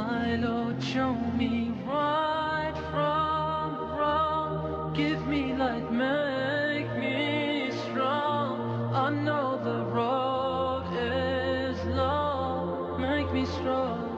My Lord, show me right from wrong. Give me light, make me strong. I know the road is long. Make me strong.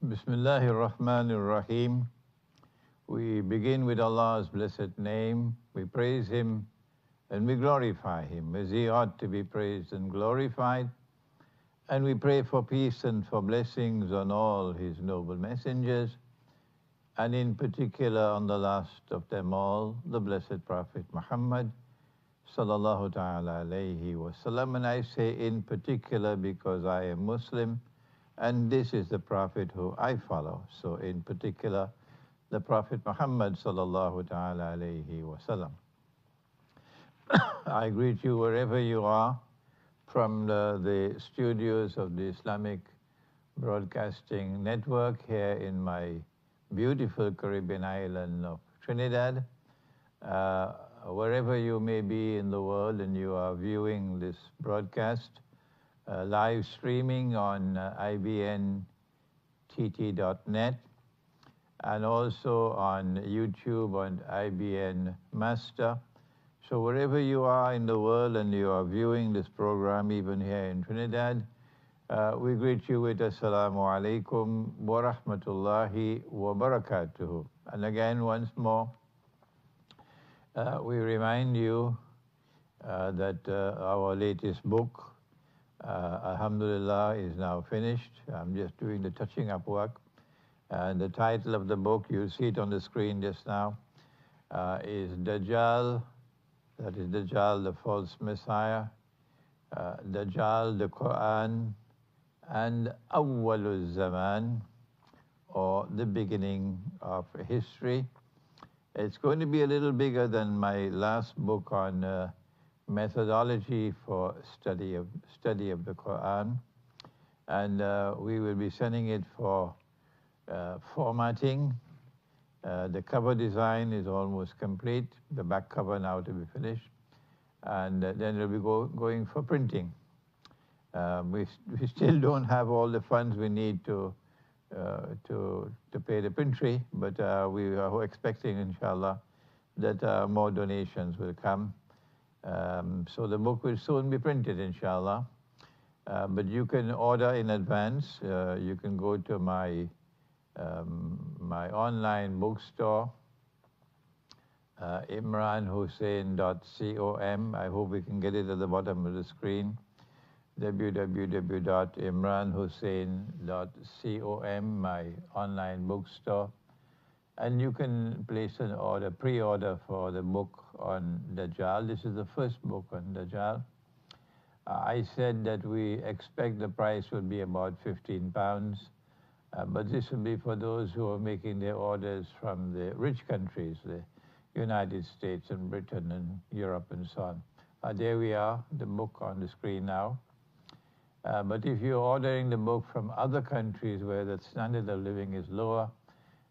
Bismillahir Rahmanir Rahim. We begin with Allah's blessed name. We praise Him and we glorify Him as He ought to be praised and glorified. And we pray for peace and for blessings on all His noble messengers, and in particular on the last of them all, the blessed Prophet Muhammad sallallahu ta'ala alayhi wasallam. And I say in particular because I am Muslim, and this is the Prophet who I follow. So in particular, the Prophet Muhammad sallallahu ta'ala alayhi wasallam. I greet you wherever you are from the studios of the Islamic Broadcasting Network here in my beautiful Caribbean island of Trinidad. Wherever you may be in the world and you are viewing this broadcast, live streaming on ibntt.net and also on YouTube on IBN Master. So wherever you are in the world and you are viewing this program, even here in Trinidad, we greet you with Assalamu alaikum wa rahmatullahi wa barakatuhu. And again, once more, we remind you that our latest book, Alhamdulillah, is now finished. I'm just doing the touching up work. And the title of the book, you'll see it on the screen just now, is Dajjal, that is Dajjal, the false Messiah, Dajjal, the Quran, and Awwalul Zaman, or the beginning of history. It's going to be a little bigger than my last book on methodology for study of the Quran, and we will be sending it for formatting. The cover design is almost complete, the back cover now to be finished, and then it'll be going for printing. We still don't have all the funds we need to pay the printry, but we are expecting, inshallah, that more donations will come. So the book will soon be printed, inshallah. But you can order in advance. You can go to my online bookstore, imranhosein.com. I hope we can get it at the bottom of the screen. www.imranhosein.com, my online bookstore. And you can place an order, pre-order for the book on Dajjal. This is the first book on Dajjal. I said that we expect the price will be about £15, but this will be for those who are making their orders from the rich countries, the United States and Britain and Europe and so on. There we are, the book on the screen now. But if you're ordering the book from other countries where the standard of living is lower,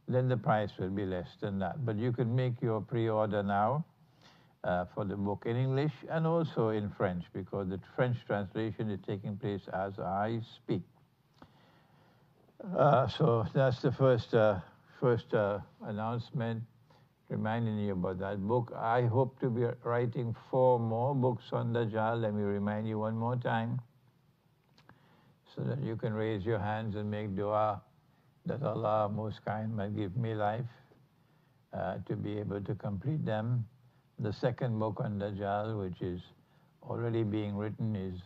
then the price will be less than that. But you can make your pre-order now for the book in English and also in French, because the French translation is taking place as I speak. So that's the first announcement, reminding you about that book. I hope to be writing 4 more books on Dajjal. Let me remind you one more time, so that you can raise your hands and make dua that Allah most kind might give me life to be able to complete them. The second book on Dajjal, which is already being written, is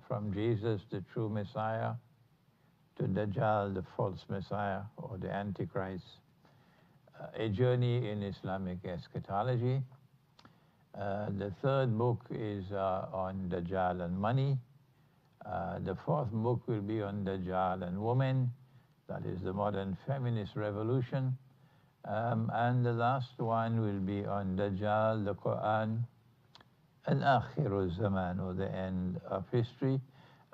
from Jesus, the true Messiah, to Dajjal, the false Messiah or the Antichrist, a journey in Islamic eschatology. The third book is on Dajjal and money. The fourth book will be on Dajjal and women, that is the modern feminist revolution. And the last one will be on Dajjal, the Quran, and Akhirul Zaman, or the end of history.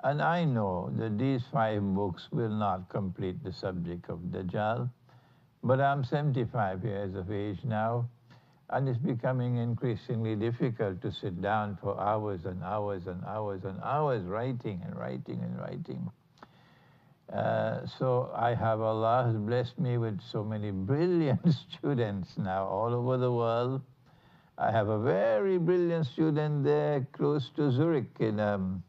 And I know that these 5 books will not complete the subject of Dajjal, but I'm 75 years of age now, and it's becoming increasingly difficult to sit down for hours and hours and hours and hours writing and writing and writing. So Allah has blessed me with so many brilliant students now all over the world. I have a very brilliant student there close to Zurich in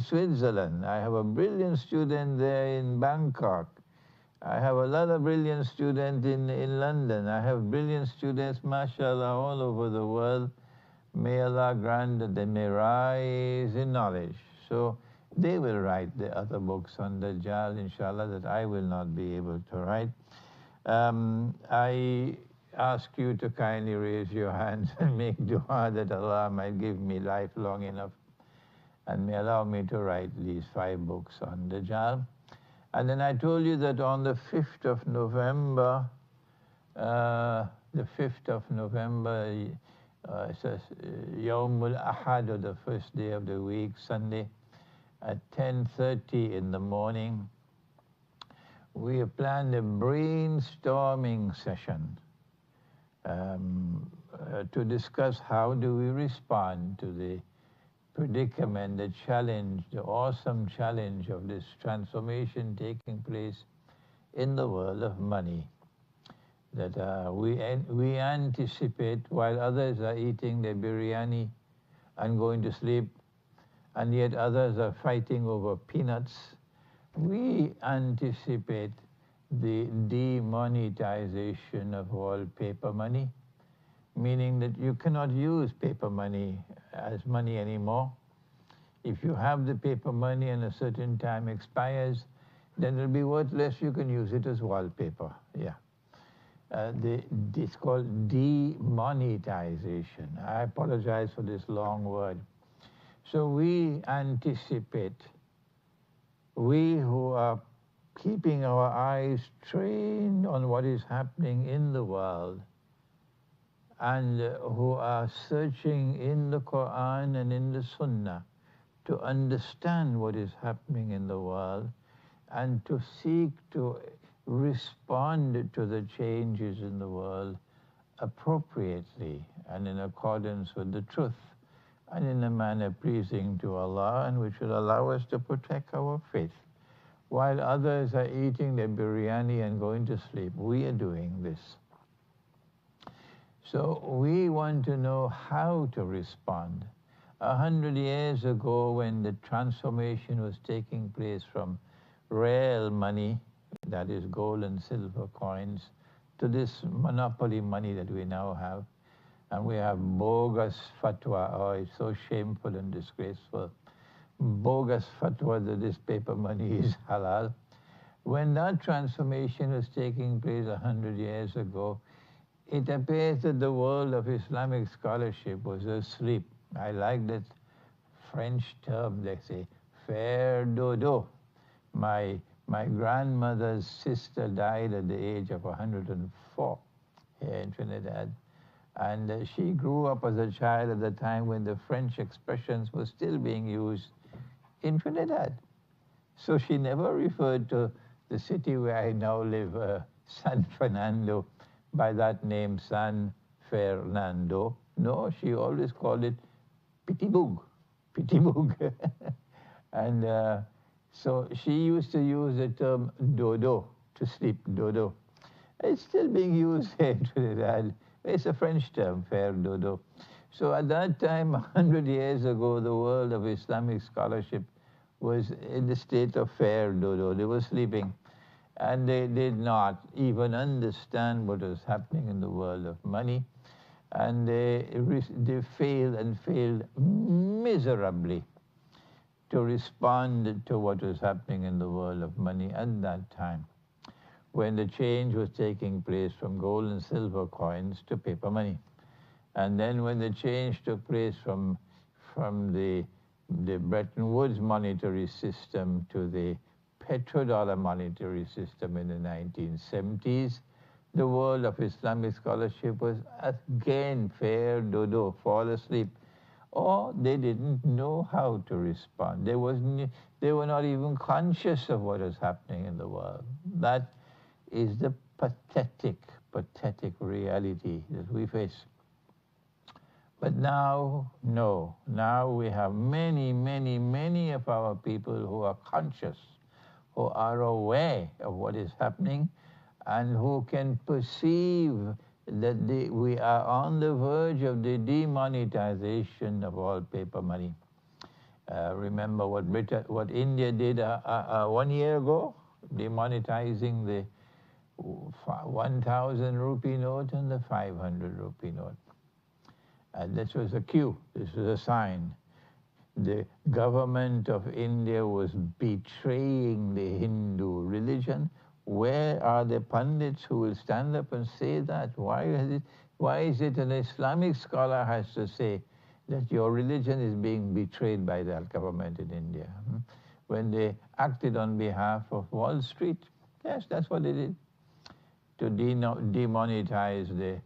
Switzerland. I have a brilliant student there in Bangkok. I have another brilliant student in London. I have brilliant students, mashallah, all over the world. May Allah grant that they may rise in knowledge. So they will write the other books on Dajjal, inshallah, that I will not be able to write. I ask you to kindly raise your hands and make dua that Allah might give me life long enough and may allow me to write these 5 books on Dajjal. And then I told you that on the 5th of November, it's Yawmul Ahad, or the first day of the week, Sunday, at 10:30 in the morning, we have planned a brainstorming session to discuss how do we respond to the predicament, the challenge, the awesome challenge of this transformation taking place in the world of money. That we anticipate, while others are eating their biryani and going to sleep, and yet others are fighting over peanuts, we anticipate the demonetization of all paper money, meaning that you cannot use paper money as money anymore. If you have the paper money and a certain time expires, then it'll be worthless. You can use it as wallpaper. Yeah. It's called demonetization. I apologize for this long word. So we anticipate, we who are keeping our eyes trained on what is happening in the world, and who are searching in the Quran and in the Sunnah to understand what is happening in the world and to seek to respond to the changes in the world appropriately and in accordance with the truth and in a manner pleasing to Allah, and which will allow us to protect our faith. While others are eating their biryani and going to sleep, we are doing this. So we want to know how to respond. 100 years ago, when the transformation was taking place from real money, that is gold and silver coins, to this monopoly money that we now have, and we have bogus fatwa. Oh, it's so shameful and disgraceful. Bogus fatwa that this paper money is halal. When that transformation was taking place 100 years ago, it appears that the world of Islamic scholarship was asleep. I like that French term, they say, faire dodo. My grandmother's sister died at the age of 104 here in Trinidad. And she grew up as a child at the time when the French expressions were still being used in Trinidad. So she never referred to the city where I now live, San Fernando, by that name, San Fernando. No, she always called it Pitibug. And so she used to use the term dodo, to sleep, dodo. It's still being used here in Trinidad. It's a French term, faire dodo. So at that time, 100 years ago, the world of Islamic scholarship was in the state of faire dodo. They were sleeping. and they did not even understand what was happening in the world of money, and they failed and failed miserably to respond to what was happening in the world of money at that time, when the change was taking place from gold and silver coins to paper money. And then when the change took place from the Bretton Woods monetary system to the petrodollar monetary system in the 1970s, the world of Islamic scholarship was again fair dodo, fall asleep, or they didn't know how to respond. They were not even conscious of what was happening in the world. That is the pathetic reality that we face. But now, no. Now we have many of our people who are conscious, who are aware of what is happening, and who can perceive that we are on the verge of the demonetization of all paper money. Remember what India did 1 year ago, demonetizing the 1,000 rupee note and the 500 rupee note. And this was a cue, this was a sign. The government of India was betraying the Hindu religion. Where are the pundits who will stand up and say that? Why is it an Islamic scholar has to say that your religion is being betrayed by the government in India? When they acted on behalf of Wall Street, yes, that's what they did, to demonetize the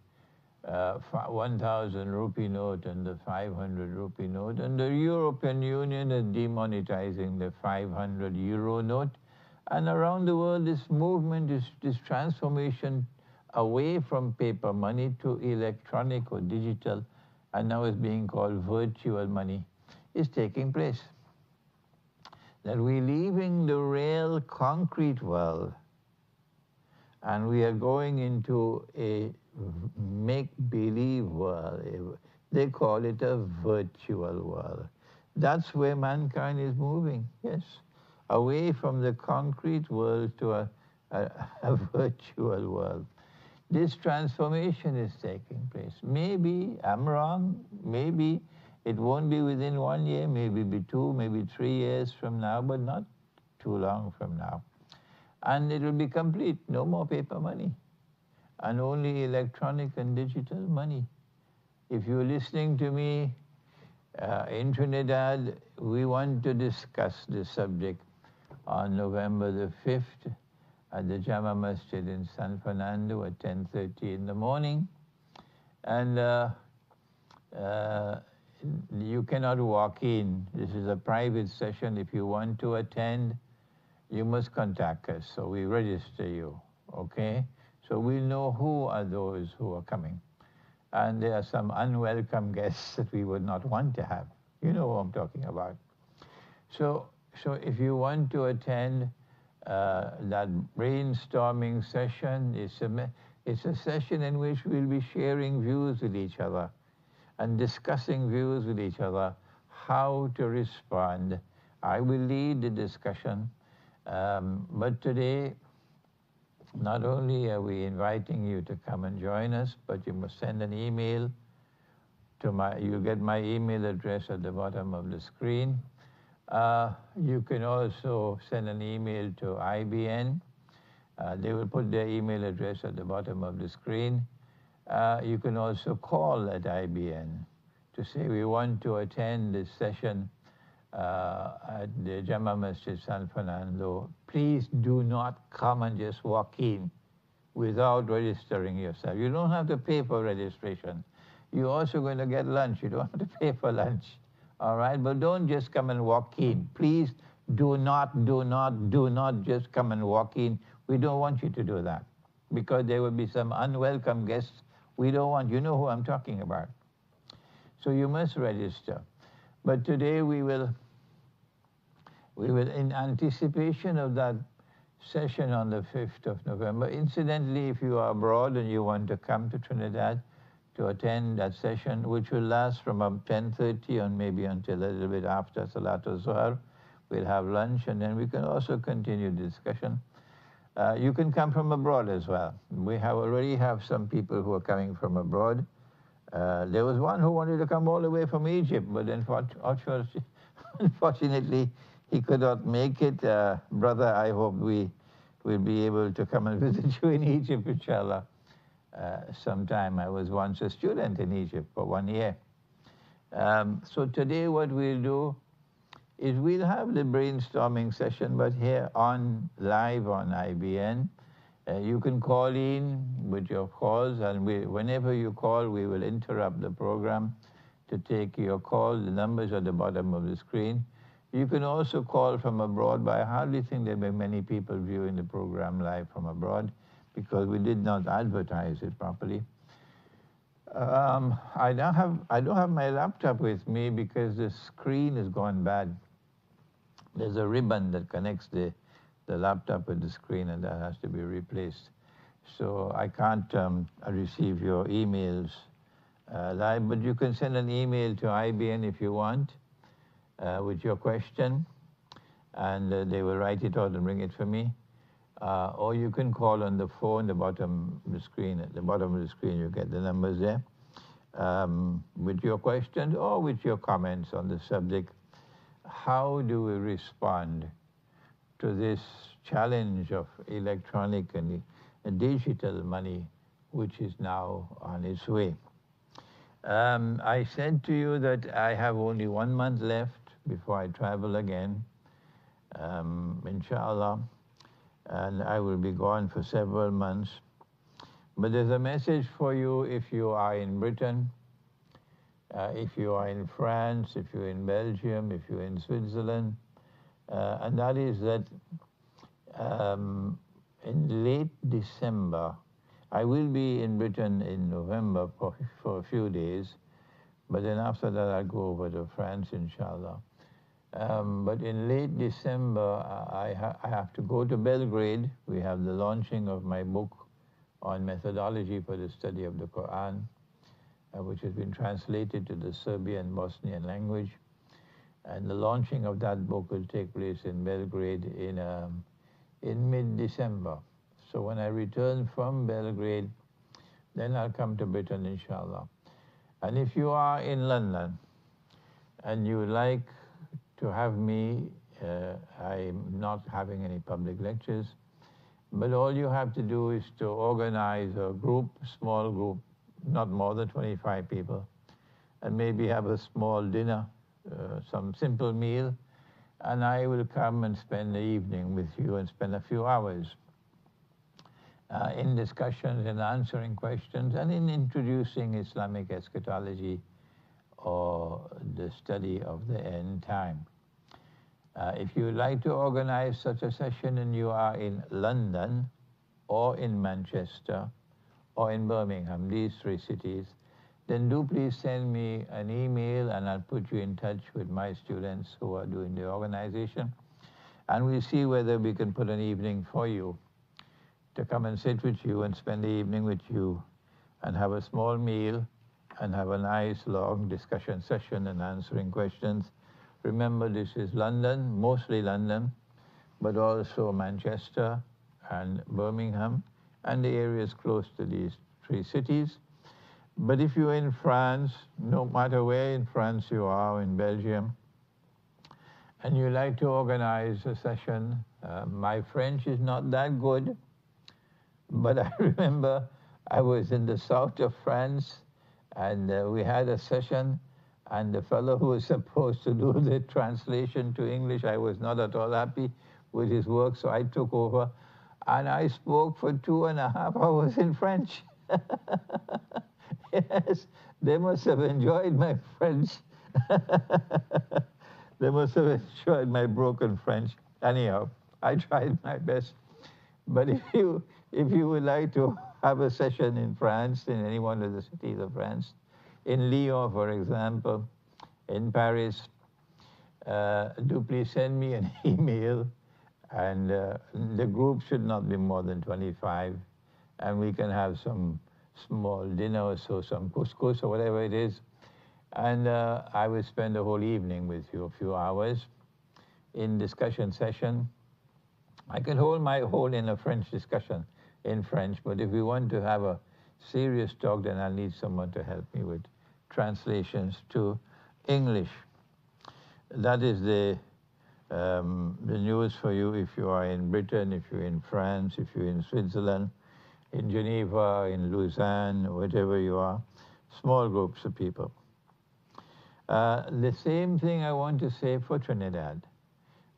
1,000 rupee note and the 500 rupee note, and the European Union is demonetizing the 500 euro note. And around the world, this movement, this transformation away from paper money to electronic or digital, and now is being called virtual money, is taking place. That we're leaving the real concrete world, and we are going into a make-believe world. They call it a virtual world. That's where mankind is moving, yes, away from the concrete world to a virtual world. This transformation is taking place. Maybe I'm wrong, maybe it won't be within 1 year, maybe be 2, maybe 3 years from now, but not too long from now. And it will be complete, no more paper money, and only electronic and digital money. If you're listening to me in Trinidad, we want to discuss this subject on November the 5th at the Jama Masjid in San Fernando at 10:30 in the morning. And you cannot walk in. This is a private session. If you want to attend, you must contact us, so we register you, okay? So we'll know who are those who are coming. And there are some unwelcome guests that we would not want to have. You know who I'm talking about. So if you want to attend that brainstorming session, it's a session in which we'll be sharing views with each other and discussing views with each other, how to respond. I will lead the discussion, but today, not only are we inviting you to come and join us, but you must send an email to you'll get my email address at the bottom of the screen. You can also send an email to IBN. They will put their email address at the bottom of the screen. You can also call at IBN to say we want to attend this session at the Jama Masjid San Fernando. Please do not come and just walk in without registering yourself. You don't have to pay for registration. You're also going to get lunch. You don't have to pay for lunch. All right? But don't just come and walk in. Please do not just come and walk in. We don't want you to do that, because there will be some unwelcome guests. We don't want, you know who I'm talking about. So you must register. But today we will, in anticipation of that session on the 5th of November, incidentally, if you are abroad and you want to come to Trinidad to attend that session, which will last from 10:30 and maybe until a little bit after Salatul Zuhr, we'll have lunch, and then we can also continue the discussion. You can come from abroad as well. We already have some people who are coming from abroad. There was one who wanted to come all the way from Egypt, but unfortunately, he could not make it. Brother, I hope we will be able to come and visit you in Egypt, inshallah, sometime. I was once a student in Egypt for 1 year. So today what we'll do is we'll have the brainstorming session, but here on live on IBN. You can call in with your calls, and whenever you call, we will interrupt the program to take your call. The numbers are at the bottom of the screen. You can also call from abroad, but I hardly think there will be many people viewing the program live from abroad because we did not advertise it properly. I don't have my laptop with me because the screen has gone bad. There's a ribbon that connects the laptop with the screen, and that has to be replaced. So I can't receive your emails live, but you can send an email to IBN if you want with your question, and they will write it out and bring it for me. Or you can call on the phone, the bottom of the screen. At the bottom of the screen, you get the numbers there with your questions or with your comments on the subject. How do we respond to this challenge of electronic and digital money, which is now on its way? I said to you that I have only 1 month left before I travel again, inshallah, and I will be gone for several months. But there's a message for you if you are in Britain, if you are in France, if you're in Belgium, if you're in Switzerland, and that is that in late December, I will be in Britain in November for a few days, but then after that I'll go over to France, inshallah. But in late December, I have to go to Belgrade. We have the launching of my book on methodology for the study of the Quran, which has been translated to the Serbian Bosnian language. And the launching of that book will take place in Belgrade in mid-December. So when I return from Belgrade, then I'll come to Britain, inshallah. And if you are in London and you would like to have me, I'm not having any public lectures, but all you have to do is to organize a group, small group, not more than 25 people, and maybe have a small dinner, some simple meal, and I will come and spend the evening with you and spend a few hours in discussions and answering questions and in introducing Islamic eschatology or the study of the end time. If you would like to organize such a session and you are in London or in Manchester or in Birmingham, these 3 cities, then do please send me an email and I'll put you in touch with my students who are doing the organization. And we'll see whether we can put an evening for you to come and sit with you and spend the evening with you and have a small meal and have a nice long discussion session and answering questions. Remember, this is London, mostly London, but also Manchester and Birmingham and the areas close to these 3 cities. But if you're in France, no matter where in France you are, in Belgium, and you like to organize a session, my French is not that good, but I remember I was in the south of France and we had a session, and the fellow who was supposed to do the translation to English, I was not at all happy with his work, so I took over, and I spoke for 2.5 hours in French. Yes, they must have enjoyed my French. They must have enjoyed my broken French. Anyhow, I tried my best. But if you would like to have a session in France, in any one of the cities of France, in Lyon, for example, in Paris, do please send me an email, and the group should not be more than 25, and we can have some small dinner or so, some couscous or whatever it is, and I will spend the whole evening with you, a few hours in discussion session, I can hold my whole in a French discussion in French, but if we want to have a serious talk, then I'll need someone to help me with translations to English. That is the news for you if you are in Britain, if you're in France, if you're in Switzerland, in Geneva, in Lausanne, wherever you are, small groups of people. The same thing I want to say for Trinidad.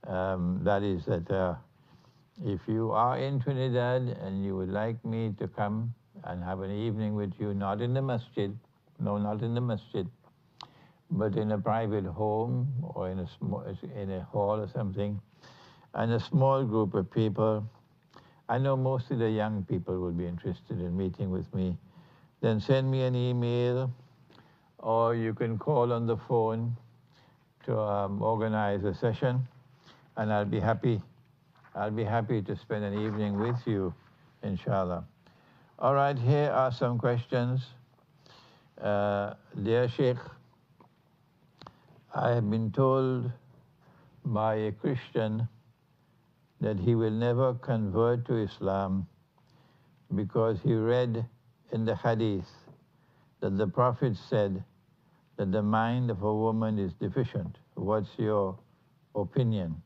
That is that if you are in Trinidad and you would like me to come and have an evening with you, not in the masjid, no, not in the masjid, but in a private home or in a hall or something, and a small group of people, I know most of the young people will be interested in meeting with me, then send me an email, or you can call on the phone to organize a session, and I'll be happy to spend an evening with you, inshallah. All right, here are some questions. Dear Sheikh, I have been told by a Christian that he will never convert to Islam because he read in the hadith that the Prophet said that the mind of a woman is deficient. What's your opinion?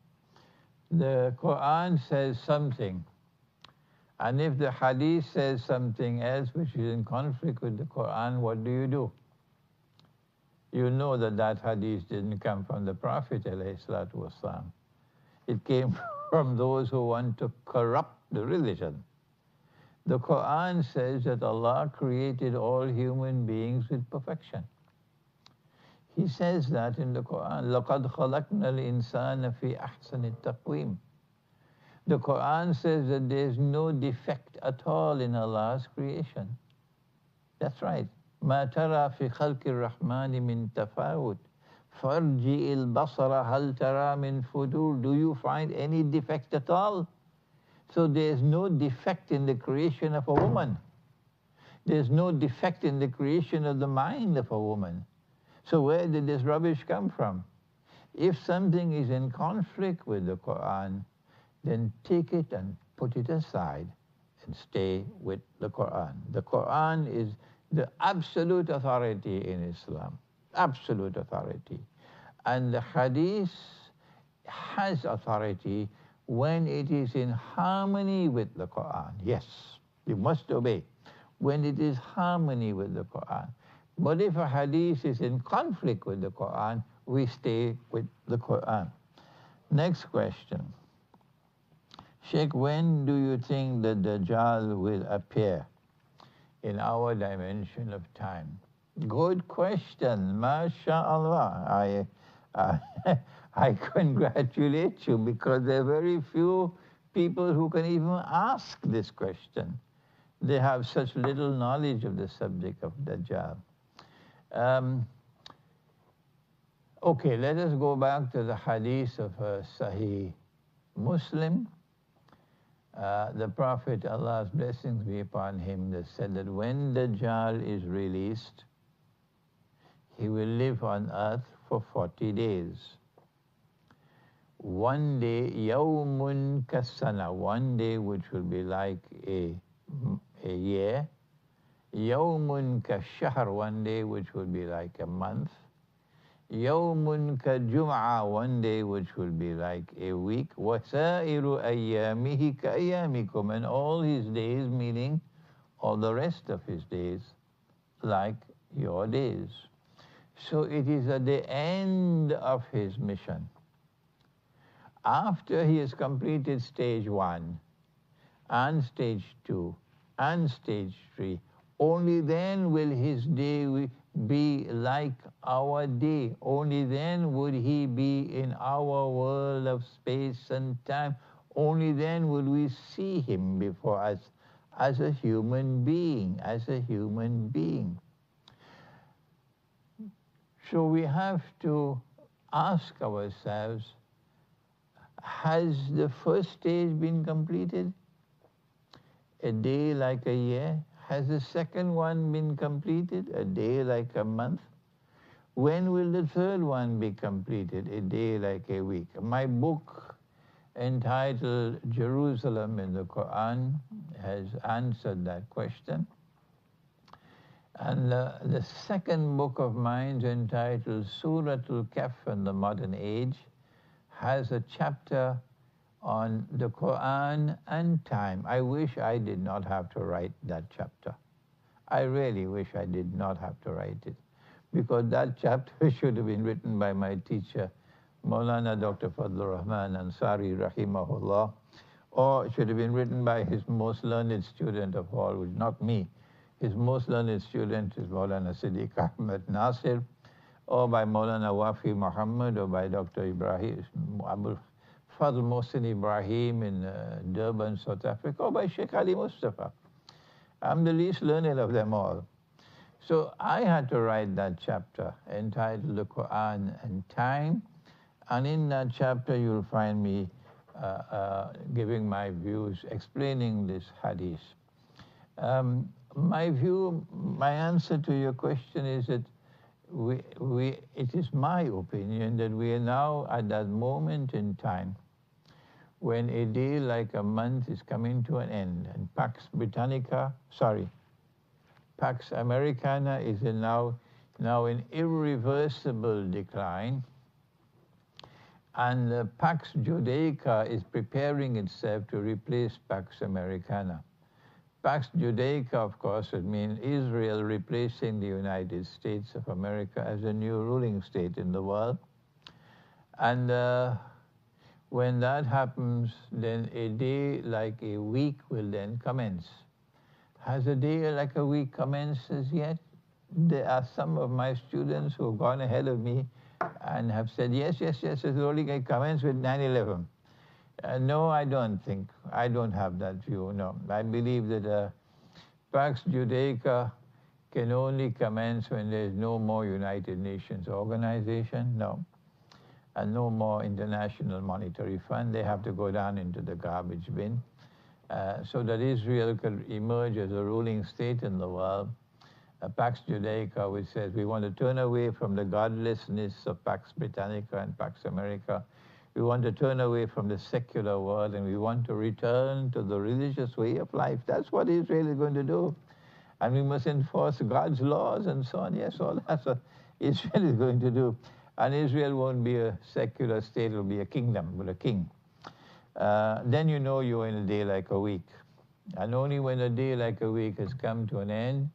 The Quran says something, and if the hadith says something else which is in conflict with the Quran, what do? You know that that hadith didn't come from the Prophet ﷺ. It came from those who want to corrupt the religion. The Quran says that Allah created all human beings with perfection. He says that in the Quran, لَقَدْ خَلَقْنَا الْإِنسَانَ فِي أَحْسَنِ التَّقْوِيمِ. The Quran says that there's no defect at all in Allah's creation. That's right. ما ترى في خلق الرحمن من تفاوت فارجع البصر هل ترى من فضول. Do you find any defect at all? So there's no defect in the creation of a woman. There's no defect in the creation of the mind of a woman. So where did this rubbish come from? If something is in conflict with the Quran, then take it and put it aside and stay with the Quran. The Quran is the absolute authority in Islam, absolute authority. And the hadith has authority when it is in harmony with the Quran. Yes, you must obey when it is harmony with the Quran. But if a hadith is in conflict with the Quran, we stay with the Quran. Next question. Sheikh, when do you think the Dajjal will appear in our dimension of time? Good question, mashallah. I congratulate you because there are very few people who can even ask this question. They have such little knowledge of the subject of Dajjal. Okay, let us go back to the hadith of Sahih Muslim. The Prophet, Allah's blessings be upon him, that said that when Dajjal is released, he will live on earth for 40 days. One day, yawmun kasana, one day which will be like a year. Yawmun kashahr, one day which will be like a month. Yawmun ka-jum'a, one day which will be like a week. Wasairu ayyamihi ka-ayyamikum, and all his days, meaning all the rest of his days, like your days. So it is at the end of his mission. After he has completed stage 1 and stage 2 and stage 3, only then will his day be like our day. Only then would he be in our world of space and time. Only then will we see him before us as a human being, as a human being. So we have to ask ourselves, has the first stage been completed? A day like a year? Has the second one been completed? A day like a month? When will the third one be completed? A day like a week? My book entitled Jerusalem in the Quran has answered that question. And the second book of mine, entitled Suratul Kahf in the Modern Age, has a chapter on the Quran and time. I wish I did not have to write that chapter. I really wish I did not have to write it, because that chapter should have been written by my teacher, Maulana Dr. Fadlur Rahman Ansari, rahimahullah, or it should have been written by his most learned student of all, which not me. His most learned student is Maulana Siddiq Ahmed Nasir, or by Maulana Wafi Muhammad, or by Dr. Ibrahim, Abul Fadl Mohsin Ibrahim in Durban, South Africa, or by Sheikh Ali Mustafa. I'm the least learned of them all. So I had to write that chapter entitled The Quran and Time, and in that chapter you'll find me giving my views, explaining this hadith. My view, my answer to your question is that it is my opinion that we are now at that moment in time when a day like a month is coming to an end, and Pax Americana is now in irreversible decline, and Pax Judaica is preparing itself to replace Pax Americana. Pax Judaica, of course, would mean Israel replacing the United States of America as a new ruling state in the world. And when that happens, then a day like a week will then commence. Has a day like a week commenced as yet? There are some of my students who have gone ahead of me and have said, yes, it's only going to commence with 9/11. No, I don't think. I don't have that view, no. I believe that Pax Judaica can only commence when there's no more United Nations organization, no, and no more International Monetary Fund. They have to go down into the garbage bin. So that Israel could emerge as a ruling state in the world. Pax Judaica, which says we want to turn away from the godlessness of Pax Britannica and Pax America. We want to turn away from the secular world, and we want to return to the religious way of life. That's what Israel is going to do. And we must enforce God's laws and so on. Yes, all that's what Israel is going to do. And Israel won't be a secular state, it will be a kingdom with a king. Then you know you're in a day like a week. And only when a day like a week has come to an end,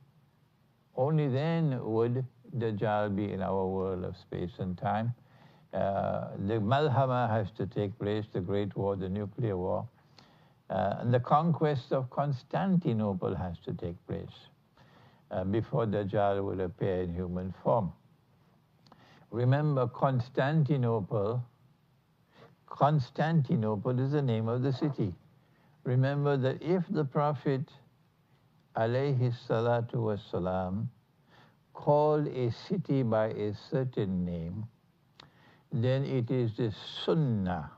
only then would Dajjal be in our world of space and time. The Malhama has to take place, the Great War, the nuclear war. And the conquest of Constantinople has to take place before Dajjal will appear in human form. Remember, Constantinople is the name of the city. Remember that if the Prophet alayhi salatu wassalam called a city by a certain name, then it is the sunnah.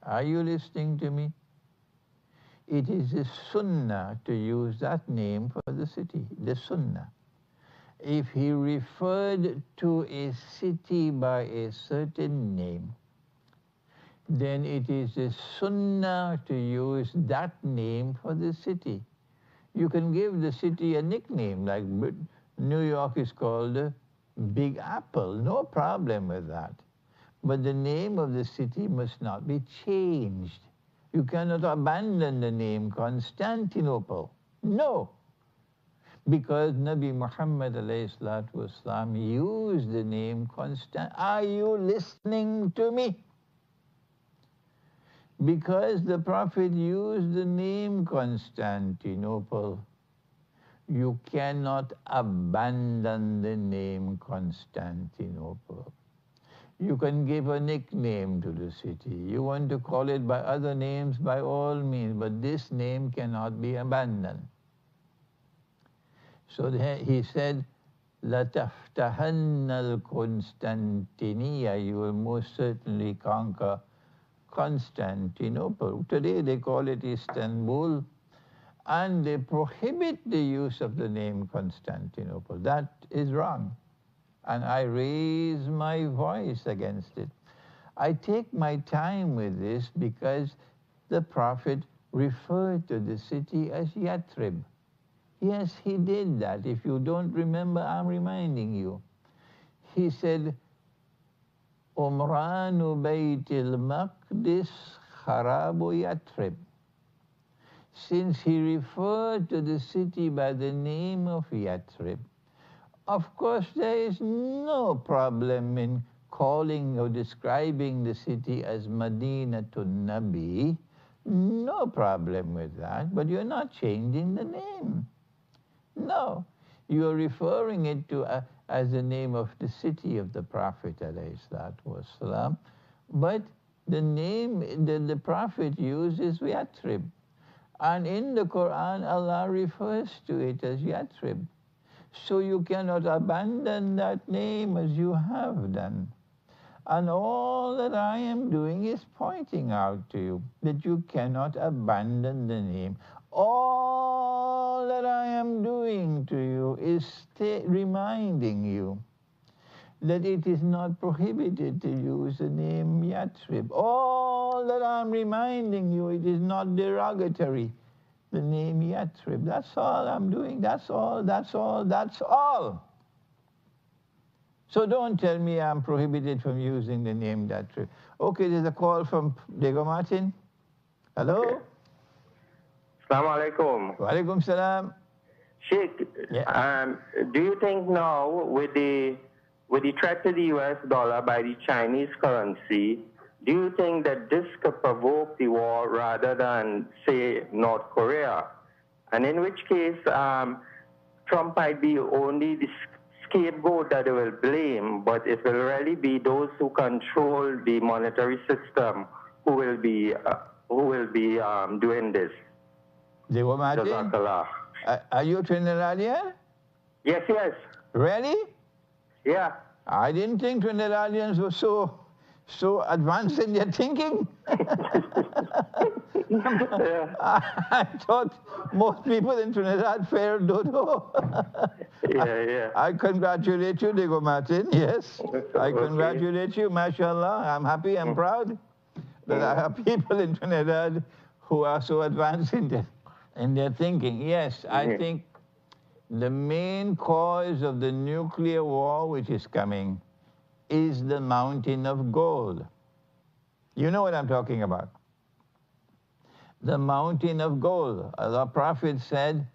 Are you listening to me? It is the sunnah to use that name for the city, the sunnah. If he referred to a city by a certain name, then it is the sunnah to use that name for the city. You can give the city a nickname, like New York is called Big Apple, no problem with that. But the name of the city must not be changed. You cannot abandon the name Constantinople. No. Because Nabi Muhammad ﷺ used the name Constantinople. Are you listening to me? Because the Prophet used the name Constantinople, you cannot abandon the name Constantinople. You can give a nickname to the city. You want to call it by other names, by all means, but this name cannot be abandoned. So he said, لَتَفْتَحَنَّ الْقُنْسْتَنْتِنِيَّةَ, you will most certainly conquer Constantinople. Today they call it Istanbul, and they prohibit the use of the name Constantinople. That is wrong. And I raise my voice against it. I take my time with this because the Prophet referred to the city as Yathrib. Yes, he did that. If you don't remember, I'm reminding you. He said, Umranu Baytil Maqdis Kharabu Yathrib. Since he referred to the city by the name of Yathrib, of course there is no problem in calling or describing the city as Madinatun Nabi. No problem with that, but you're not changing the name. No, you're referring it to as the name of the city of the Prophet ﷺ, but the name that the Prophet uses Yathrib. And in the Quran, Allah refers to it as Yathrib. So you cannot abandon that name as you have done. And all that I am doing is pointing out to you that you cannot abandon the name. All that I am doing to you is reminding you that it is not prohibited to use the name Yathrib. All that I'm reminding you, it is not derogatory, the name Yathrib. That's all I'm doing. That's all, that's all, that's all. So don't tell me I'm prohibited from using the name Yathrib. Okay, there's a call from Diego Martin. Hello? Okay. Assalamu alaikum. Wa alaikum salam. Sheikh, Yeah. do you think now with the threat to the US dollar by the Chinese currency, do you think that this could provoke the war rather than, say, North Korea? And in which case, Trump might be only the scapegoat that they will blame, but it will really be those who control the monetary system who will be doing this. Diego Martin, Jazakallah. are you Trinidadian? Yes, yes. Really? Yeah. I didn't think Trinidadians were so advanced in their thinking. I thought most people in Trinidad fared dodo. Yeah. I congratulate you, Diego Martin. Yes, I congratulate you, mashallah. I'm happy, I'm proud that I have people in Trinidad who are so advanced in their thinking. Yes, I think the main cause of the nuclear war which is coming is the mountain of gold. You know what I'm talking about. The mountain of gold. Allah Prophet said,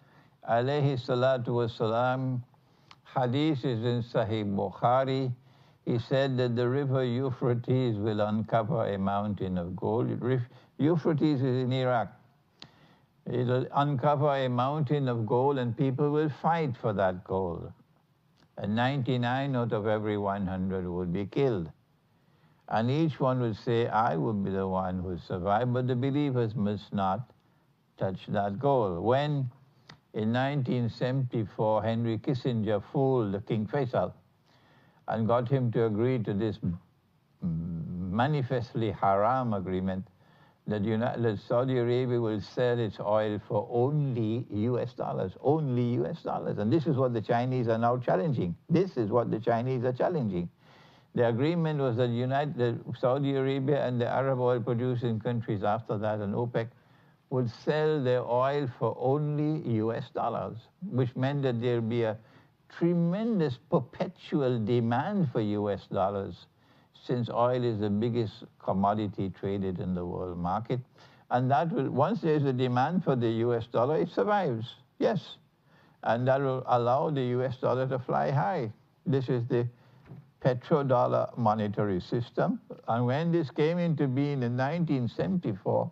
alayhi salatu wasalam, hadith is in Sahih Bukhari, he said that the river Euphrates will uncover a mountain of gold. Euphrates is in Iraq. It will uncover a mountain of gold and people will fight for that gold. And 99 out of every 100 would be killed. And each one would say, I will be the one who survived, but the believers must not touch that gold. When in 1974, Henry Kissinger fooled King Faisal and got him to agree to this manifestly haram agreement that Saudi Arabia will sell its oil for only US dollars, only US dollars. And this is what the Chinese are now challenging. This is what the Chinese are challenging. The agreement was that Saudi Arabia and the Arab oil producing countries after that and OPEC would sell their oil for only US dollars, which meant that there would be a tremendous perpetual demand for US dollars, since oil is the biggest commodity traded in the world market. And that will, once there's a demand for the US dollar, it survives, yes. And that will allow the US dollar to fly high. This is the petrodollar monetary system. And when this came into being in 1974,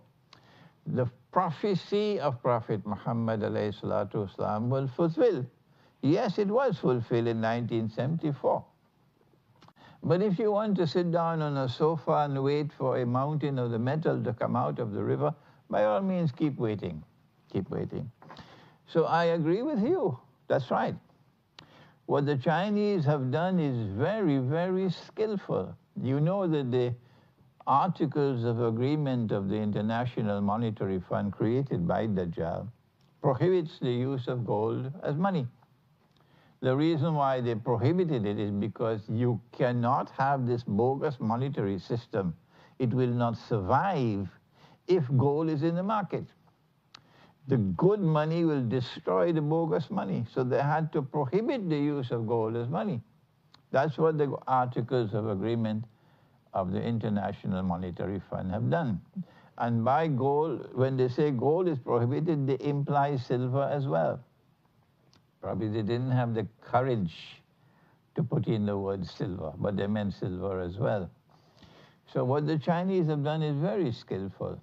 the prophecy of Prophet Muhammad ﷺ was fulfilled. Yes, it was fulfilled in 1974. But if you want to sit down on a sofa and wait for a mountain of the metal to come out of the river, by all means, keep waiting. Keep waiting. So I agree with you. That's right. What the Chinese have done is very, very skillful. You know that the Articles of Agreement of the International Monetary Fund created by Dajjal prohibits the use of gold as money. The reason why they prohibited it is because you cannot have this bogus monetary system it will not survive if gold is in the market. The good money will destroy the bogus money. So they had to prohibit the use of gold as money. That's what the Articles of Agreement of the International Monetary Fund have done. And by gold, when they say gold is prohibited, they imply silver as well. Probably they didn't have the courage to put in the word silver, but they meant silver as well. So what the Chinese have done is very skillful.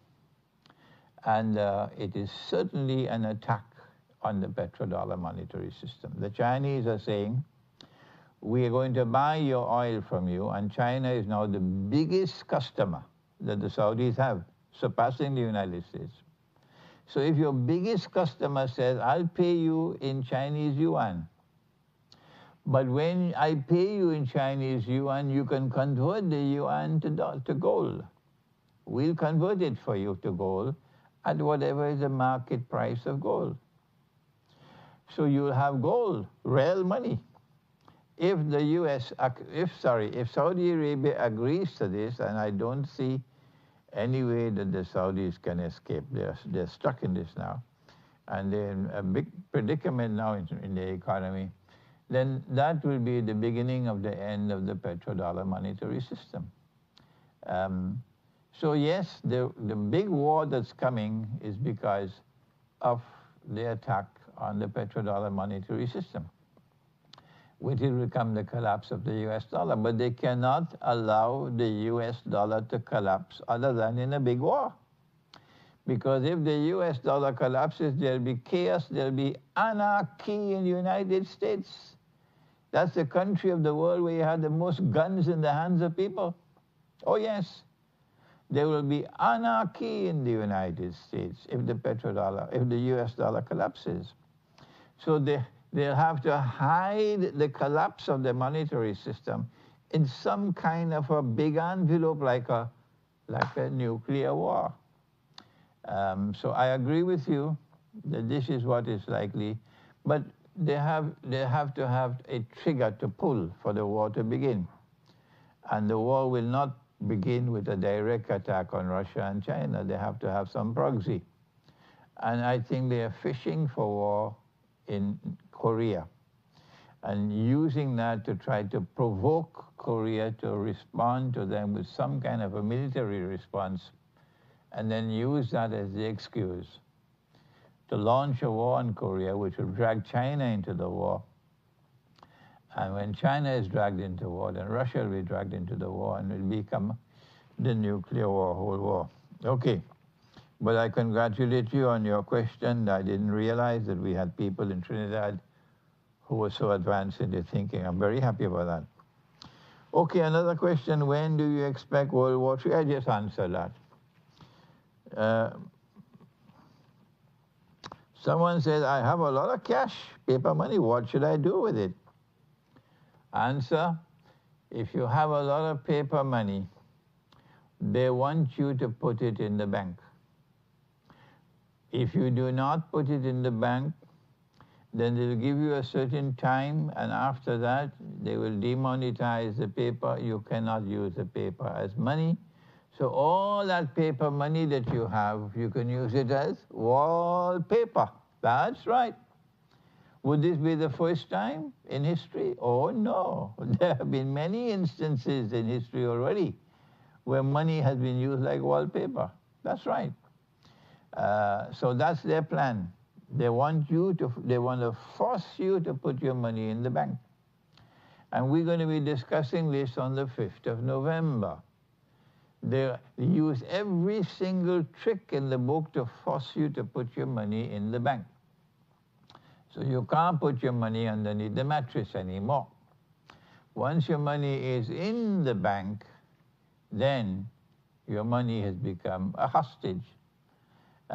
And it is certainly an attack on the petrodollar monetary system. The Chinese are saying, we are going to buy your oil from you, and China is now the biggest customer that the Saudis have, surpassing the United States. So if your biggest customer says, I'll pay you in Chinese yuan, but when I pay you in Chinese yuan, you can convert the yuan to gold. We'll convert it for you to gold at whatever is the market price of gold. So you'll have gold, real money. If Saudi Arabia agrees to this, and I don't see any way that the Saudis can escape, they're stuck in this now, and they're in a big predicament now in the economy, then that will be the beginning of the end of the petrodollar monetary system. So yes, the big war that's coming is because of the attack on the petrodollar monetary system, which will become the collapse of the US dollar. But they cannot allow the US dollar to collapse other than in a big war. Because if the US dollar collapses, there'll be chaos, there'll be anarchy in the United States. That's the country of the world where you have the most guns in the hands of people. Oh yes, there will be anarchy in the United States if the US dollar collapses. So they'll have to hide the collapse of the monetary system in some kind of a big envelope like a nuclear war. So I agree with you that this is what is likely, but they have to have a trigger to pull for the war to begin. And the war will not begin with a direct attack on Russia and China. They have to have some proxy. And I think they are fishing for war in Korea and using that to try to provoke Korea to respond to them with some kind of a military response, and then use that as the excuse to launch a war on Korea, which will drag China into the war. And when China is dragged into war, then Russia will be dragged into the war, and it will become the nuclear war, whole war. Okay, but I congratulate you on your question. I didn't realize that we had people in Trinidad who were so advanced in their thinking. I'm very happy about that. Okay, another question. When do you expect World War III? I just answered that. Someone says, I have a lot of cash, paper money. What should I do with it? Answer, if you have a lot of paper money, they want you to put it in the bank. If you do not put it in the bank, then they'll give you a certain time, and after that, they will demonetize the paper. You cannot use the paper as money. So all that paper money that you have, you can use it as wallpaper. That's right. Would this be the first time in history? Oh no, there have been many instances in history already where money has been used like wallpaper. That's right. So that's their plan. They want to force you to put your money in the bank. And we're going to be discussing this on the 5th of November. They use every single trick in the book to force you to put your money in the bank. So you can't put your money underneath the mattress anymore. Once your money is in the bank, then your money has become a hostage.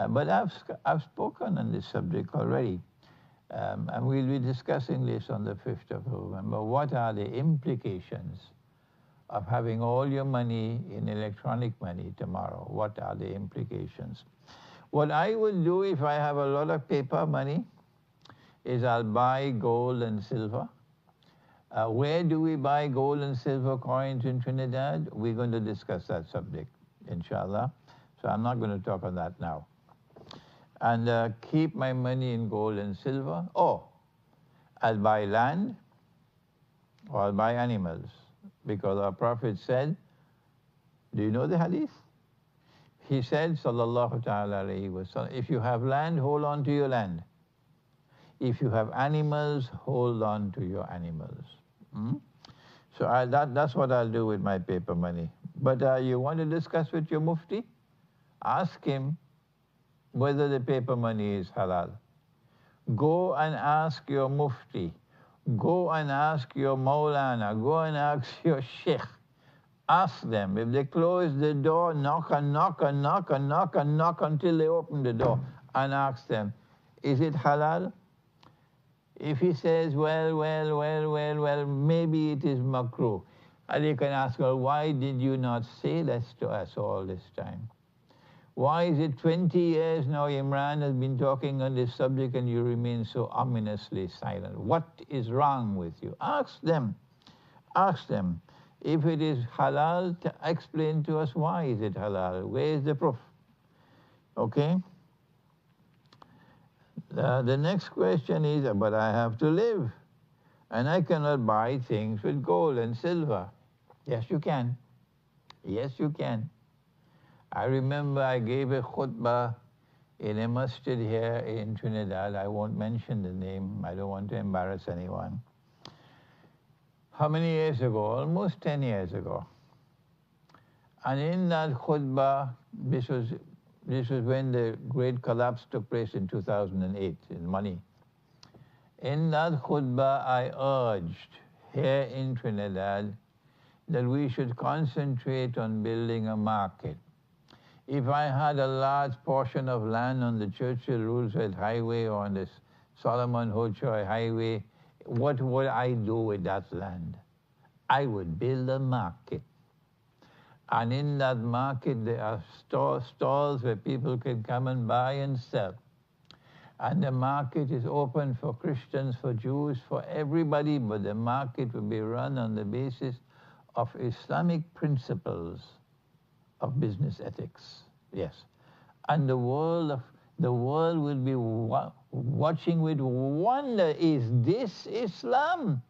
But I've spoken on this subject already, and we'll be discussing this on the 5th of November. What are the implications of having all your money in electronic money tomorrow? What are the implications? What I will do if I have a lot of paper money is I'll buy gold and silver. Where do we buy gold and silver coins in Trinidad? We're going to discuss that subject. inshallah. So I'm not going to talk on that now. And keep my money in gold and silver. Or I'll buy land or I'll buy animals. Because our Prophet said, do you know the hadith? He said, sallallahu ta'ala alayhi wa sallam, if you have land, hold on to your land. If you have animals, hold on to your animals. So that's what I'll do with my paper money. But you want to discuss with your mufti? Ask him whether the paper money is halal. Go and ask your mufti. Go and ask your maulana. Go and ask your sheikh. Ask them. If they close the door, knock and knock and knock and knock and knock until they open the door, and ask them, is it halal? If he says, well, maybe it is makruh. And you can ask, well, why did you not say this to us all this time? Why is it 20 years now Imran has been talking on this subject and you remain so ominously silent? What is wrong with you? Ask them. Ask them. If it is halal, explain to us why is it halal. Where is the proof? Okay? The next question is, but I have to live, and I cannot buy things with gold and silver. Yes, you can. Yes, you can. I remember I gave a khutbah in a masjid here in Trinidad. I won't mention the name. I don't want to embarrass anyone. How many years ago? Almost 10 years ago. And in that khutbah, this was when the great collapse took place in 2008 in money. In that khutbah, I urged here in Trinidad that we should concentrate on building a market. If I had a large portion of land on the Churchill Roosevelt Highway or on the Solomon Hochoy Highway, what would I do with that land? I would build a market. And in that market, there are stalls where people can come and buy and sell. And the market is open for Christians, for Jews, for everybody, but the market will be run on the basis of Islamic principles of business ethics. Yes. And the world will be watching with wonder, is this Islam?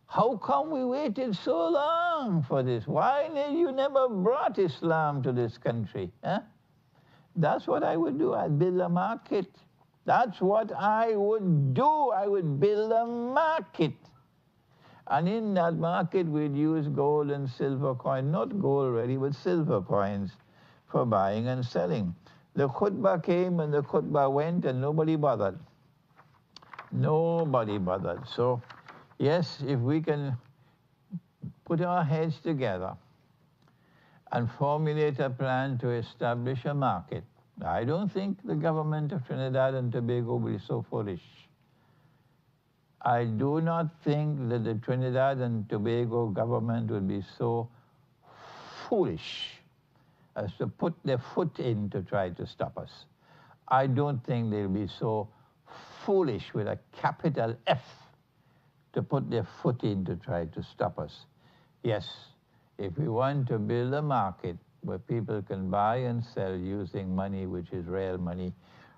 How come we waited so long for this? Why you never brought Islam to this country? Huh? That's what I would do. I'd build a market. That's what I would do. I would build a market. And in that market, we'd use gold and silver coin, not gold really, but silver coins for buying and selling. The khutbah came and the khutbah went and nobody bothered. Nobody bothered. So, yes, if we can put our heads together and formulate a plan to establish a market, I don't think the government of Trinidad and Tobago will be so foolish. I do not think that the Trinidad and Tobago government will be so foolish as to put their foot in to try to stop us. I don't think they'll be so foolish with a capital F to put their foot in to try to stop us. Yes, if we want to build a market where people can buy and sell using money which is real money,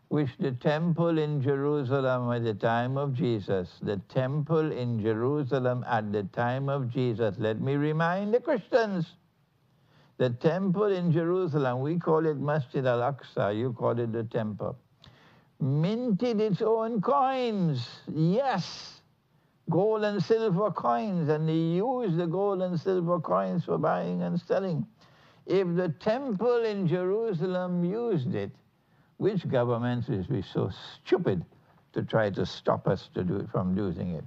which the temple in Jerusalem at the time of Jesus, the temple in Jerusalem at the time of Jesus, let me remind the Christians, the temple in Jerusalem, we call it Masjid al-Aqsa, you call it the temple, minted its own coins, yes, gold and silver coins, and they used the gold and silver coins for buying and selling. If the temple in Jerusalem used it, which governments will be so stupid to try to stop us from using it?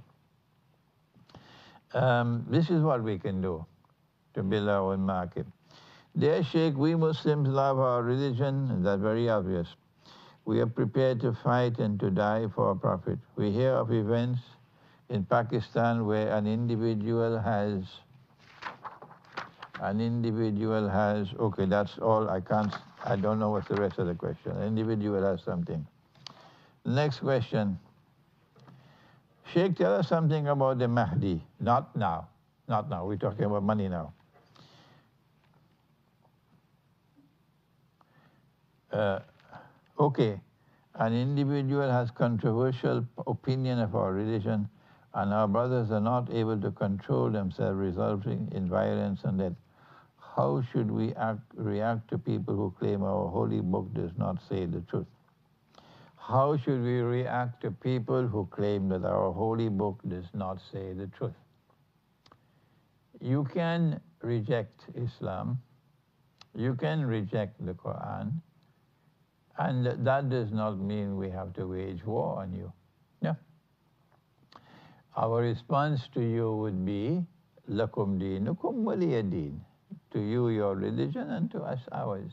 This is what we can do to build our own market. Dear Sheikh, we Muslims love our religion, that's very obvious. We are prepared to fight and to die for our Prophet. We hear of events in Pakistan where an individual has, okay, that's all, I don't know what's the rest of the question. An individual has something. Next question. Sheikh, tell us something about the Mahdi. Not now, we're talking about money now. uh, okay, an individual has controversial opinion of our religion, and our brothers are not able to control themselves, resulting in violence and death. How should we react to people who claim our holy book does not say the truth? How should we react to people who claim that our holy book does not say the truth? You can reject Islam, you can reject the Quran, and that does not mean we have to wage war on you. Yeah. Our response to you would be, Lakum dinukum waliya din. To you your religion and to us ours.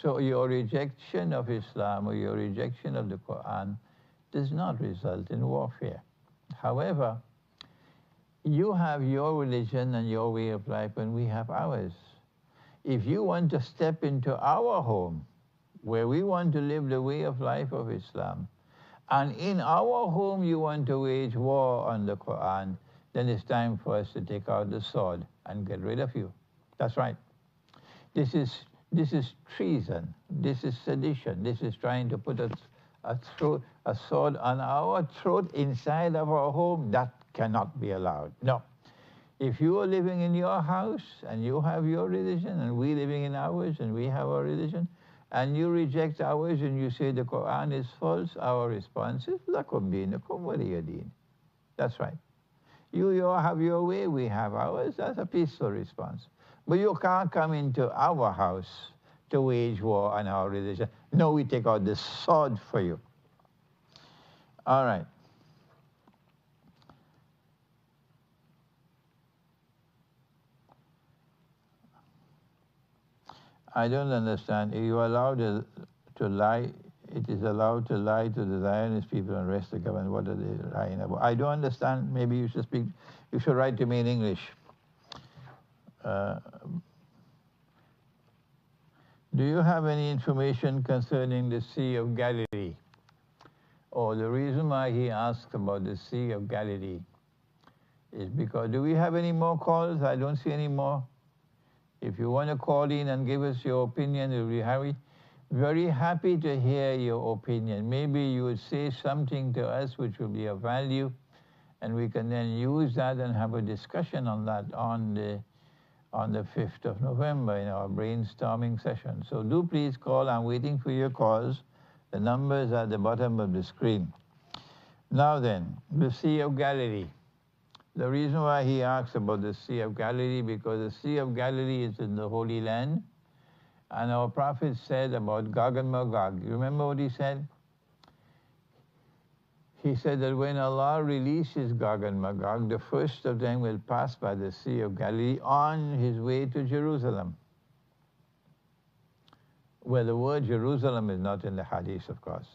So your rejection of Islam or your rejection of the Quran does not result in warfare. However, you have your religion and your way of life and we have ours. If you want to step into our home, where we want to live the way of life of Islam, and in our home you want to wage war on the Quran, then it's time for us to take out the sword and get rid of you. That's right. This is treason. This is sedition. This is trying to put a sword on our throat inside of our home. That cannot be allowed. No. If you are living in your house and you have your religion and we living in ours and we have our religion, and you reject ours and you say the Quran is false, our response is, Lakum dinukum waliya din. That's right. You have your way, we have ours. That's a peaceful response. But you can't come into our house to wage war on our religion. No, we take out the sword for you. All right. I don't understand. Are you allowed to lie? It is allowed to lie to the Zionist people and rest the government. What are they lying about? I don't understand. Maybe you should speak. You should write to me in English. Do you have any information concerning the Sea of Galilee? Or the reason why he asked about the Sea of Galilee is because, do we have any more calls? I don't see any more. If you want to call in and give us your opinion, we'll be very happy to hear your opinion. Maybe you would say something to us which will be of value, and we can then use that and have a discussion on that on the 5th of November in our brainstorming session. So do please call. I'm waiting for your calls. The numbers are at the bottom of the screen. Now then, the Sea of Galilee. The reason why he asks about the Sea of Galilee, because the Sea of Galilee is in the Holy Land, and our Prophet said about Gog and Magog. You remember what he said? He said that when Allah releases Gog and Magog, the first of them will pass by the Sea of Galilee on his way to Jerusalem. Well, the word Jerusalem is not in the Hadith, of course.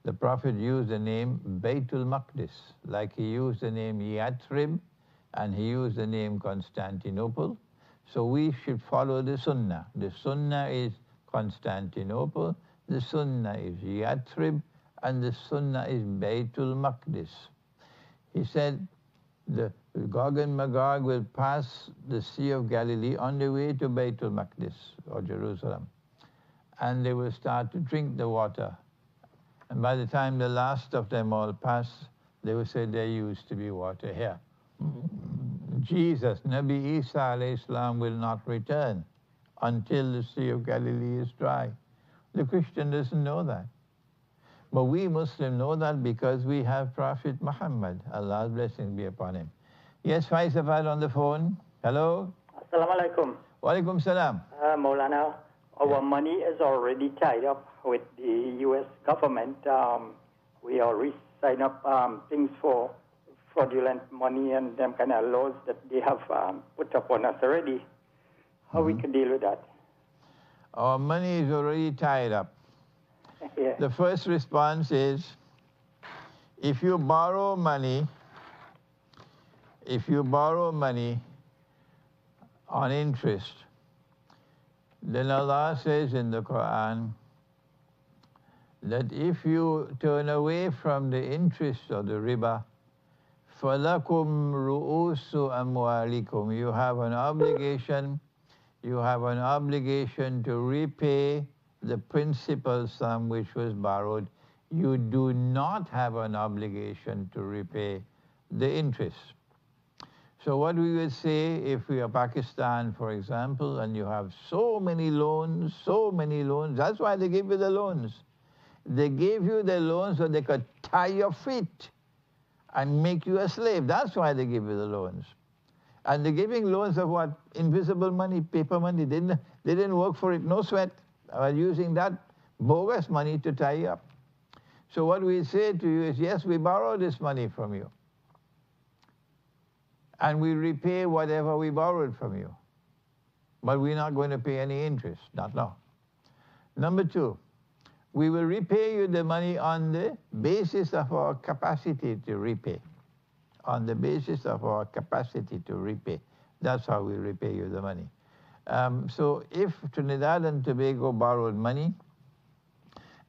The Prophet used the name Baytul Maqdis, like he used the name Yathrib, and he used the name Constantinople. So we should follow the Sunnah. The Sunnah is Constantinople, the Sunnah is Yathrib, and the Sunnah is Baytul Maqdis. He said the Gog and Magog will pass the Sea of Galilee on the way to Baytul Maqdis, or Jerusalem, and they will start to drink the water. And by the time the last of them all pass, they will say there used to be water here. Jesus, Nabi Isa alayhi salam, will not return until the Sea of Galilee is dry. The Christian doesn't know that. But we Muslims know that because we have Prophet Muhammad. Allah's blessings be upon him. Yes, Faisal on the phone. Hello? Assalamu alaikum. Wa alaikum salam. Maulana, our money is already tied up with the U.S. government. We already signed up things for fraudulent money and them kind of laws that they have put up on us already. How we can deal with that? Our money is already tied up. Yeah. The first response is, if you borrow money on interest, then Allah says in the Quran that if you turn away from the interest of the riba, فَلَكُمْ رُؤُوسُ أَمْوَالِكُمْ, you have an obligation to repay the principal sum which was borrowed, you do not have an obligation to repay the interest. So what we would say, if we are Pakistan, for example, and you have so many loans, that's why they give you the loans. They gave you the loans so they could tie your feet and make you a slave. That's why they give you the loans. And they're giving loans of what? Invisible money, paper money. They didn't work for it, no sweat. Are using that bogus money to tie you up. So what we say to you is, yes, we borrow this money from you. And we repay whatever we borrowed from you. But we're not going to pay any interest, not now. Number two, we will repay you the money on the basis of our capacity to repay. On the basis of our capacity to repay. That's how we repay you the money. So if Trinidad and Tobago borrowed money,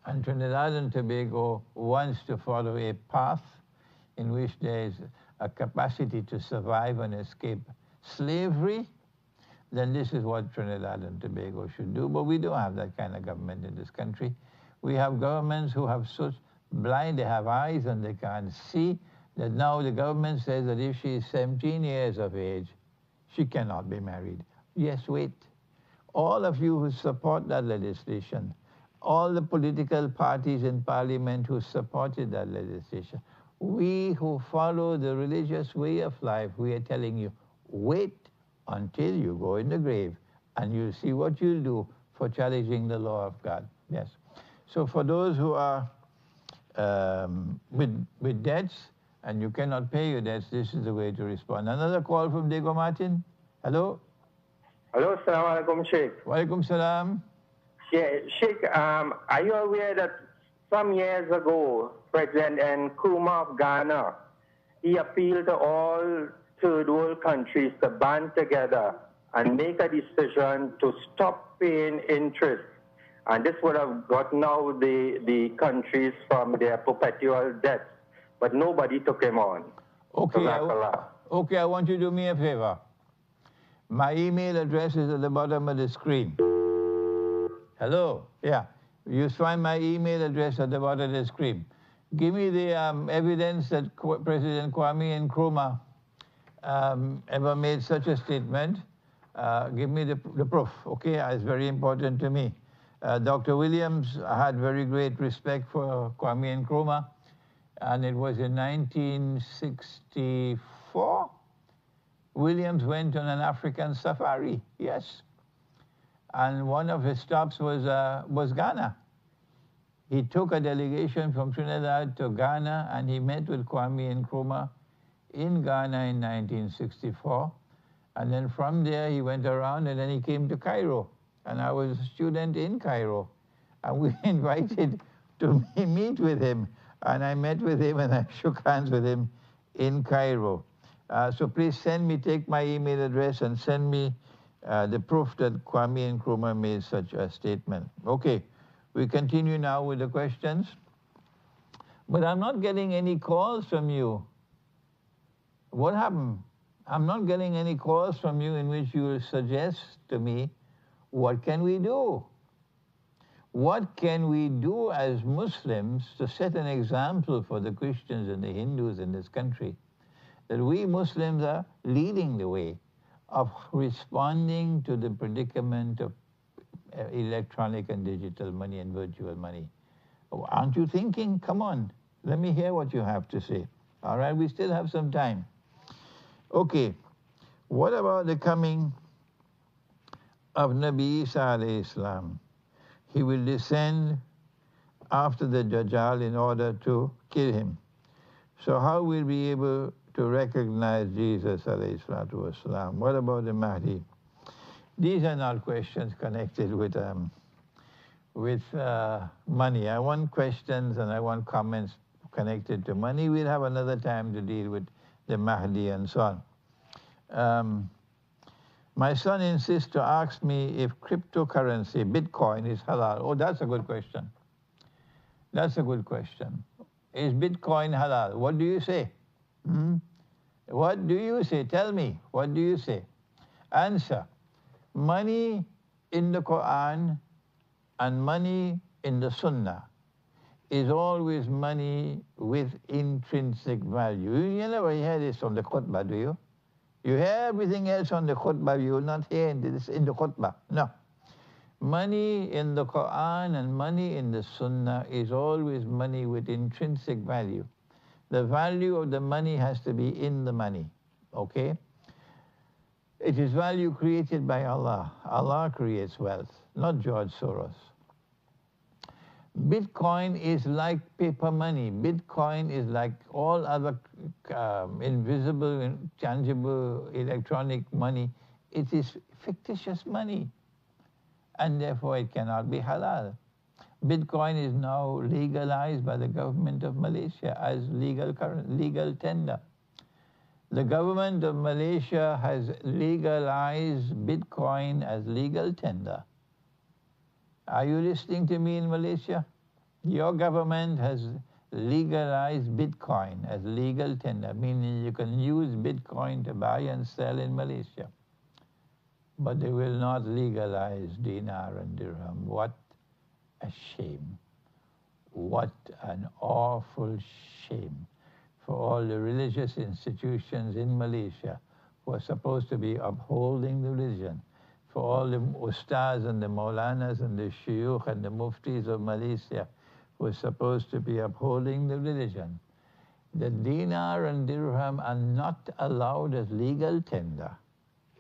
and Trinidad and Tobago wants to follow a path in which there is a capacity to survive and escape slavery, then this is what Trinidad and Tobago should do. But we don't have that kind of government in this country. We have governments who have such blind, they have eyes and they can't see, that now the government says that if she is 17 years of age, she cannot be married. Yes, wait. All of you who support that legislation, all the political parties in parliament who supported that legislation, we who follow the religious way of life, we are telling you, wait until you go in the grave and you'll see what you'll do for challenging the law of God. Yes. So for those who are with debts and you cannot pay your debts, this is the way to respond. Another call from Diego Martin. Hello? Hello, Assalamu alaikum, Sheikh. Walaikum salam. Yeah, Sheikh, are you aware that some years ago, President Nkrumah of Ghana, he appealed to all third world countries to band together and make a decision to stop paying interest. And this would have gotten out the countries from their perpetual debts. But nobody took him on. Okay, I want you to do me a favor. My email address is at the bottom of the screen. Hello? Yeah. You find my email address at the bottom of the screen. Give me the evidence that President Kwame Nkrumah ever made such a statement. Give me the proof, okay? It's very important to me. Dr. Williams had very great respect for Kwame Nkrumah, and it was in 1964. Williams went on an African safari, yes. And one of his stops was Ghana. He took a delegation from Trinidad to Ghana, and he met with Kwame Nkrumah in Ghana in 1964. And then from there, he went around, and then he came to Cairo. And I was a student in Cairo. And we invited to meet with him. And I met with him, and I shook hands with him in Cairo. So please take my email address and send me the proof that Kwame Nkrumah made such a statement. Okay, we continue now with the questions. But I'm not getting any calls from you. What happened? I'm not getting any calls from you in which you suggest to me, what can we do? What can we do as Muslims to set an example for the Christians and the Hindus in this country, that we Muslims are leading the way of responding to the predicament of electronic and digital money and virtual money? Aren't you thinking? Come on, let me hear what you have to say. All right, we still have some time. Okay, what about the coming of Nabi Isa alayhi salam? He will descend after the Dajjal in order to kill him. So how will we be able to recognize Jesus alayhi salatu wasalam? What about the Mahdi? These are not questions connected with money. I want questions and I want comments connected to money. We'll have another time to deal with the Mahdi and so on. My son insists to ask me if cryptocurrency, Bitcoin, is halal. Oh, that's a good question. That's a good question. Is Bitcoin halal? What do you say? What do you say? Tell me. What do you say? Answer. Money in the Quran and money in the Sunnah is always money with intrinsic value. You never hear this on the khutbah, do you? You hear everything else on the khutbah, you will not hear this in the khutbah. No. Money in the Quran and money in the Sunnah is always money with intrinsic value. The value of the money has to be in the money, okay? It is value created by Allah. Allah creates wealth, not George Soros. Bitcoin is like paper money. Bitcoin is like all other invisible, intangible, electronic money. It is fictitious money, and therefore it cannot be halal. Bitcoin is now legalized by the government of Malaysia as legal tender. The government of Malaysia has legalized Bitcoin as legal tender. Are you listening to me in Malaysia? Your government has legalized Bitcoin as legal tender, meaning you can use Bitcoin to buy and sell in Malaysia. But they will not legalize dinar and dirham. What a shame. What an awful shame for all the religious institutions in Malaysia who are supposed to be upholding the religion, for all the ustaz and the maulanas and the shuyukh and the muftis of Malaysia who are supposed to be upholding the religion. The dinar and dirham are not allowed as legal tender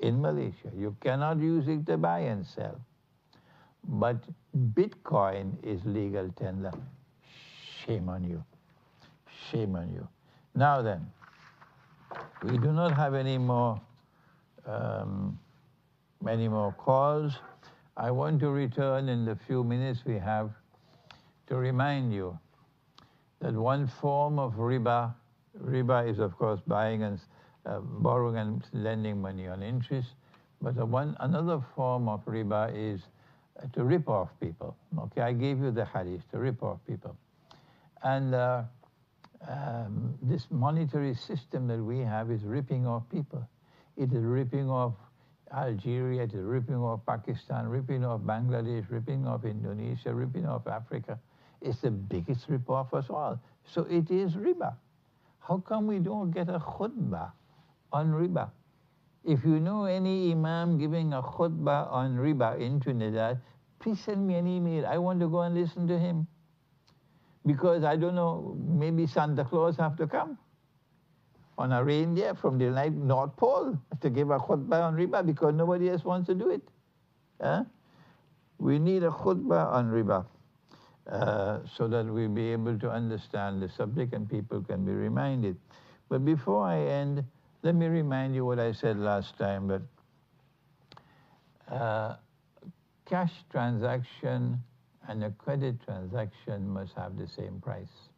in Malaysia. You cannot use it to buy and sell. But Bitcoin is legal tender. Shame on you. Shame on you. Now then, we do not have any more calls. I want to return in the few minutes we have to remind you that one form of riba is of course buying and borrowing and lending money on interest, but another form of riba is to rip off people. Okay, I gave you the hadith, to rip off people. And this monetary system that we have is ripping off people. It is ripping off Algeria, it is ripping off Pakistan, ripping off Bangladesh, ripping off Indonesia, ripping off Africa. It's the biggest rip off of us all. So it is riba. How come we don't get a khutbah on riba? If you know any imam giving a khutbah on riba in Trinidad, please send me an email. I want to go and listen to him. Because I don't know, maybe Santa Claus have to come on a reindeer from the North Pole to give a khutbah on riba because nobody else wants to do it. We need a khutbah on riba so that we'll be able to understand the subject and people can be reminded. But before I end, let me remind you what I said last time, that cash transaction and a credit transaction must have the same price.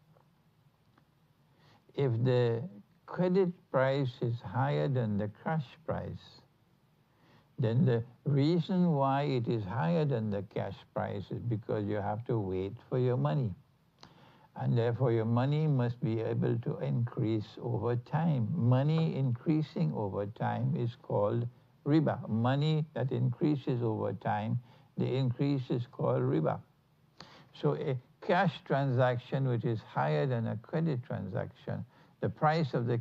If the credit price is higher than the cash price, then the reason why it is higher than the cash price is because you have to wait for your money. And therefore your money must be able to increase over time. Money increasing over time is called riba. Money that increases over time, the increase is called riba. So a cash transaction which is higher than a credit transaction, the price of the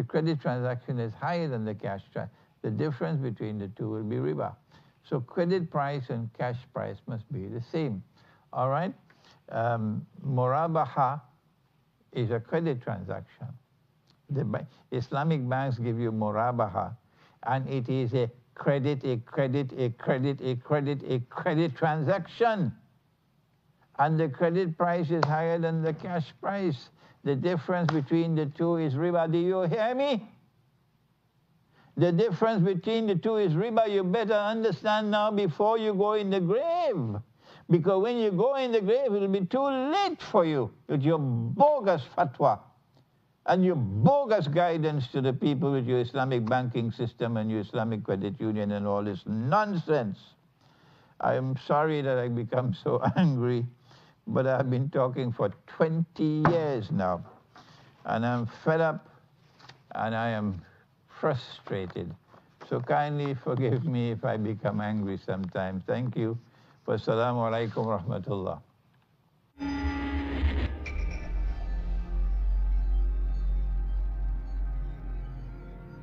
credit transaction is higher than the cash transaction. The difference between the two will be riba. So credit price and cash price must be the same. All right? Murabaha is a credit transaction. The Islamic banks give you murabaha, and it is a credit transaction. And the credit price is higher than the cash price. The difference between the two is riba. Do you hear me? The difference between the two is riba. You better understand now before you go in the grave. Because when you go in the grave, it will be too late for you with your bogus fatwa and your bogus guidance to the people with your Islamic banking system and your Islamic credit union and all this nonsense. I am sorry that I become so angry, but I've been talking for 20 years now, and I'm fed up, and I am frustrated. So kindly forgive me if I become angry sometimes. Thank you. Wassalamu alaikum wa rahmatullah.